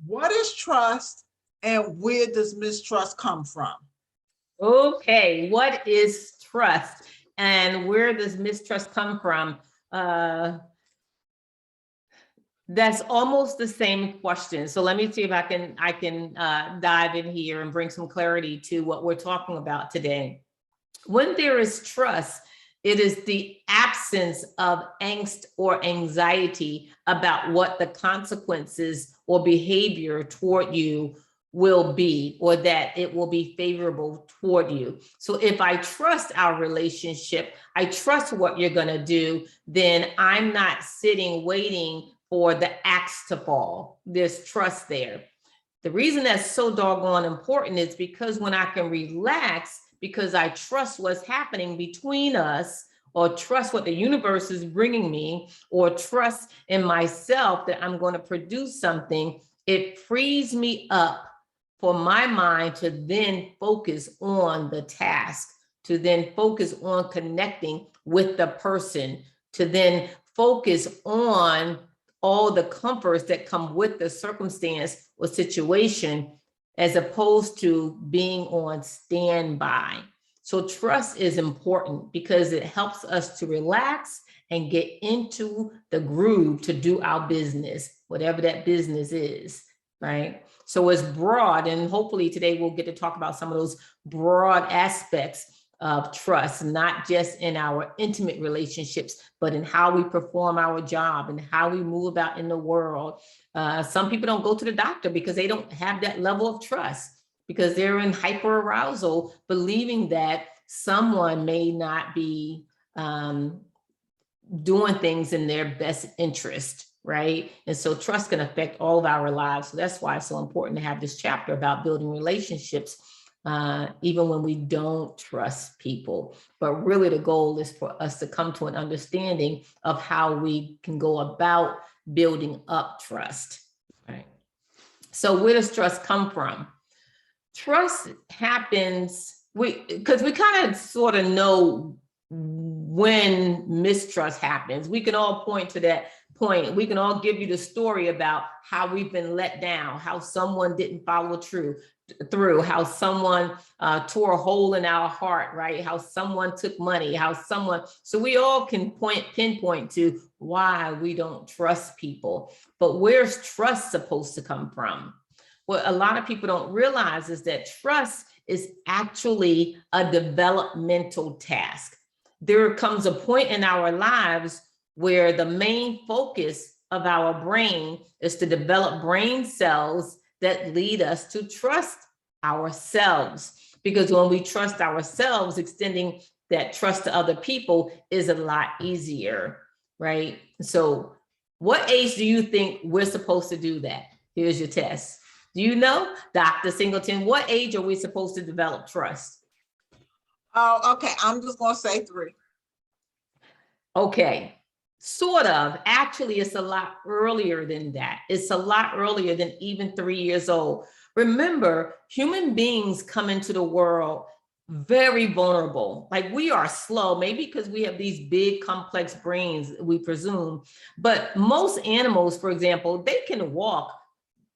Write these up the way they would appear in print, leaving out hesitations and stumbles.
What is trust and where does mistrust come from? Okay, what is trust and where does mistrust come from? That's almost the same question. So let me see if I can dive in here and bring some clarity to what we're talking about today. When there is trust, it is the absence of angst or anxiety about what the consequences or behavior toward you will be, or that it will be favorable toward you. So if I trust our relationship, I trust what you're going to do, then I'm not sitting waiting for the axe to fall. There's trust there. The reason that's so doggone important is because when I can relax, because I trust what's happening between us, or trust what the universe is bringing me, or trust in myself that I'm going to produce something, it frees me up for my mind to then focus on the task, to then focus on connecting with the person, to then focus on all the comforts that come with the circumstance or situation, as opposed to being on standby. So trust is important because it helps us to relax and get into the groove to do our business, whatever that business is, right? So it's broad, and hopefully today we'll get to talk about some of those broad aspects of trust, not just in our intimate relationships, but in how we perform our job and how we move about in the world. Some people don't go to the doctor because they don't have that level of trust, because they're in hyper arousal, believing that someone may not be doing things in their best interest, right? And so trust can affect all of our lives. So that's why it's so important to have this chapter about building relationships, even when we don't trust people. But really the goal is for us to come to an understanding of how we can go about building up trust, right? So where does trust come from? Trust happens, because we kind of sort of know when mistrust happens. We can all point to that point. We can all give you the story about how we've been let down, how someone didn't follow through, how someone tore a hole in our heart, right? How someone took money, how someone, so we all can pinpoint to why we don't trust people. But where's trust supposed to come from? What a lot of people don't realize is that trust is actually a developmental task. There comes a point in our lives where the main focus of our brain is to develop brain cells that lead us to trust ourselves. Because when we trust ourselves, extending that trust to other people is a lot easier, right? So what age do you think we're supposed to do that? Here's your test. Do you know, Dr. Singleton, what age are we supposed to develop trust? Oh, okay. I'm just going to say 3. Okay, sort of. Actually, it's a lot earlier than that. It's a lot earlier than even 3 years old. Remember, human beings come into the world very vulnerable. Like, we are slow, maybe because we have these big complex brains, we presume. But most animals, for example, they can walk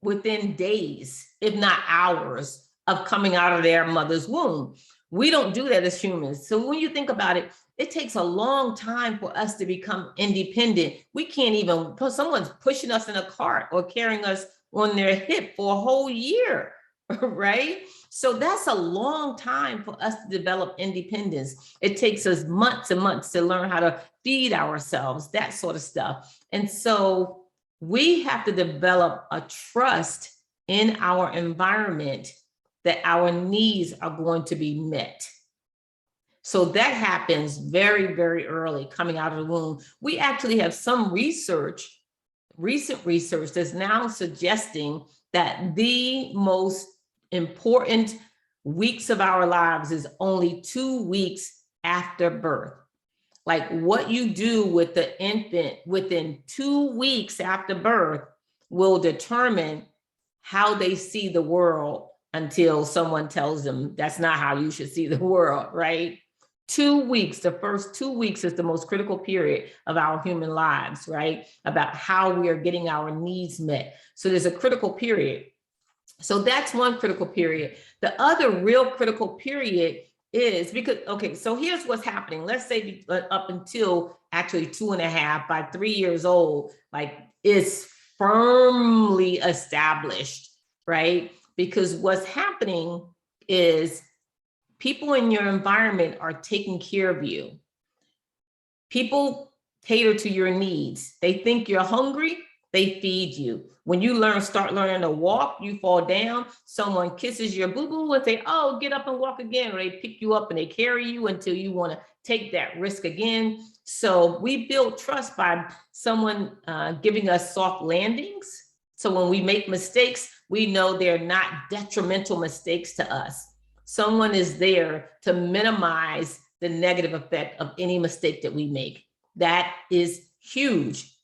within days, if not hours, of coming out of their mother's womb. We don't do that as humans. So when you think about it, it takes a long time for us to become independent. We can't even, someone's pushing us in a cart or carrying us on their hip for a whole year, right? So that's a long time for us to develop independence. It takes us months and months to learn how to feed ourselves, that sort of stuff. And so we have to develop a trust in our environment that our needs are going to be met. So that happens very, very early, coming out of the womb. We actually have some research, recent research, that's now suggesting that the most important weeks of our lives is only 2 weeks after birth. Like, what you do with the infant within 2 weeks after birth will determine how they see the world until someone tells them that's not how you should see the world, right? 2 weeks, the first 2 weeks is the most critical period of our human lives, right? About how we are getting our needs met. So there's a critical period. So that's one critical period. The other real critical period is because, okay, so here's what's happening. Let's say up until actually 2.5, by 3 years old, like it's firmly established, right? Because what's happening is people in your environment are taking care of you. People cater to your needs. They think you're hungry, they feed you. When you start learning to walk, you fall down, someone kisses your boo-boo and say, oh, get up and walk again. Or they pick you up and they carry you until you want to take that risk again. So we build trust by someone giving us soft landings. So when we make mistakes, we know they're not detrimental mistakes to us. Someone is there to minimize the negative effect of any mistake that we make. That is huge.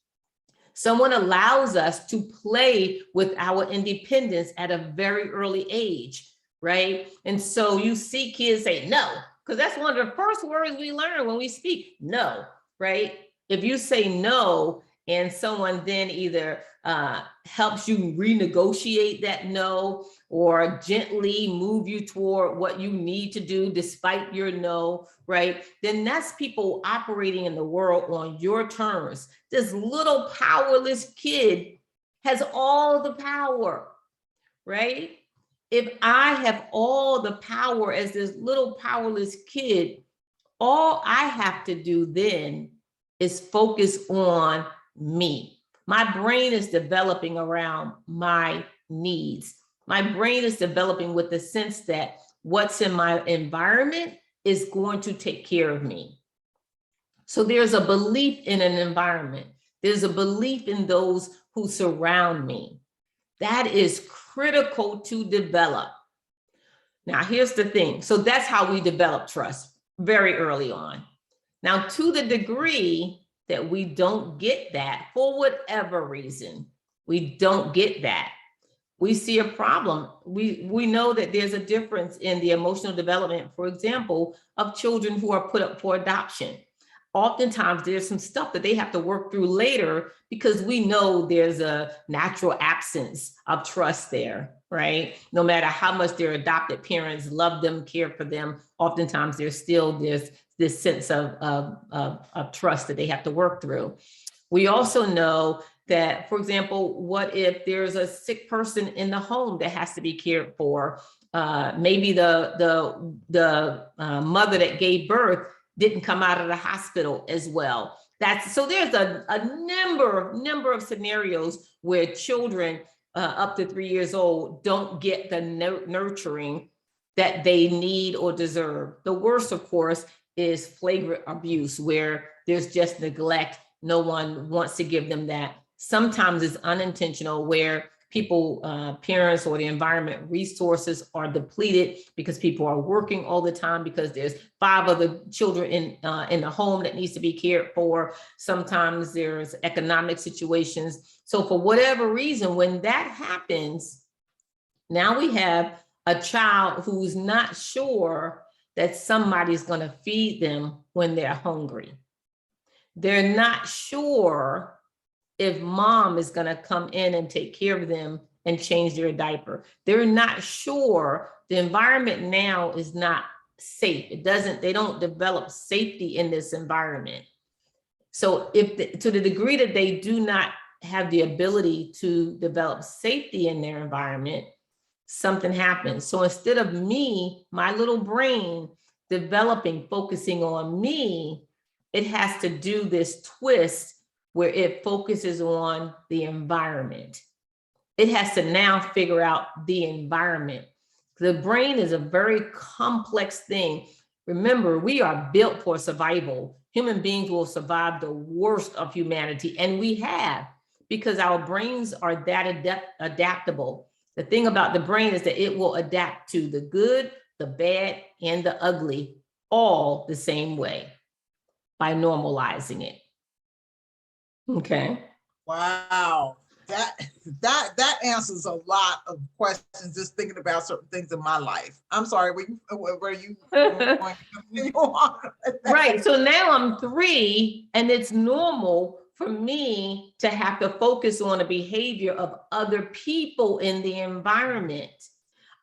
Someone allows us to play with our independence at a very early age, right? And so you see kids say no, because that's one of the first words we learn when we speak, no, right? If you say no and someone then either helps you renegotiate that no, or gently move you toward what you need to do despite your no, right? Then that's people operating in the world on your terms. This little powerless kid has all the power, right? If I have all the power as this little powerless kid, all I have to do then is focus on me. My brain is developing around my needs. My brain is developing with the sense that what's in my environment is going to take care of me. So there's a belief in an environment. There's a belief in those who surround me. That is critical to develop. Now, here's the thing. So that's how we develop trust very early on. Now, to the degree that we don't get that for whatever reason, we don't get that, we see a problem. We know that there's a difference in the emotional development, for example, of children who are put up for adoption. Oftentimes there's some stuff that they have to work through later because we know there's a natural absence of trust there, right? No matter how much their adopted parents love them, care for them, oftentimes there's still this sense of trust that they have to work through. We also know that, for example, what if there's a sick person in the home that has to be cared for? Maybe the mother that gave birth didn't come out of the hospital as well. So there's a number of scenarios where children up to 3 years old don't get the nurturing that they need or deserve. The worst, of course, is flagrant abuse, where there's just neglect. No one wants to give them that. Sometimes it's unintentional, where people, parents or the environment resources are depleted because people are working all the time, because there's 5 other children in the home that needs to be cared for. Sometimes there's economic situations. So for whatever reason, when that happens, now we have a child who's not sure that somebody's going to feed them when they're hungry. They're not sure if mom is going to come in and take care of them and change their diaper. They're not sure. The environment now is not safe. They don't develop safety in this environment. So to the degree that they do not have the ability to develop safety in their environment, something happens. So instead of me, my little brain developing, focusing on me, it has to do this twist where it focuses on the environment. It has to now figure out the environment. The brain is a very complex thing. Remember, we are built for survival. Human beings will survive the worst of humanity, and we have, because our brains are that adaptable. The thing about the brain is that it will adapt to the good, the bad, and the ugly all the same way by normalizing it. Okay. Wow. That answers a lot of questions, just thinking about certain things in my life. I'm sorry, were you going to continue on? Right. So now I'm 3, and it's normal for me to have to focus on the behavior of other people in the environment.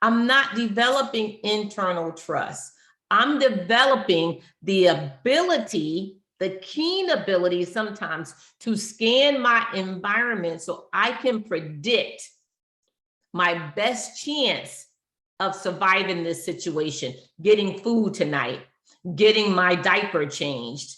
I'm not developing internal trust. I'm developing the ability, the keen ability sometimes to scan my environment so I can predict my best chance of surviving this situation, getting food tonight, getting my diaper changed,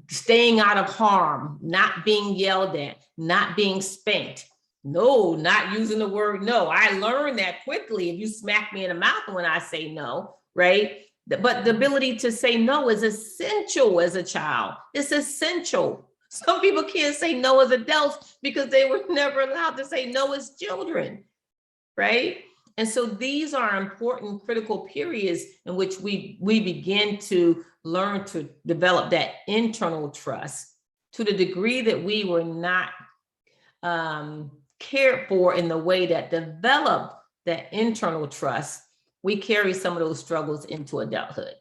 staying out of harm, not being yelled at, not being spanked. No, not using the word no. I learned that quickly. If you smack me in the mouth when I say no, right? But the ability to say no is essential as a child. It's essential. Some people can't say no as adults because they were never allowed to say no as children, right? And so these are important critical periods in which we begin to learn to develop that internal trust to the degree that we were not cared for in the way that developed that internal trust. We carry some of those struggles into adulthood.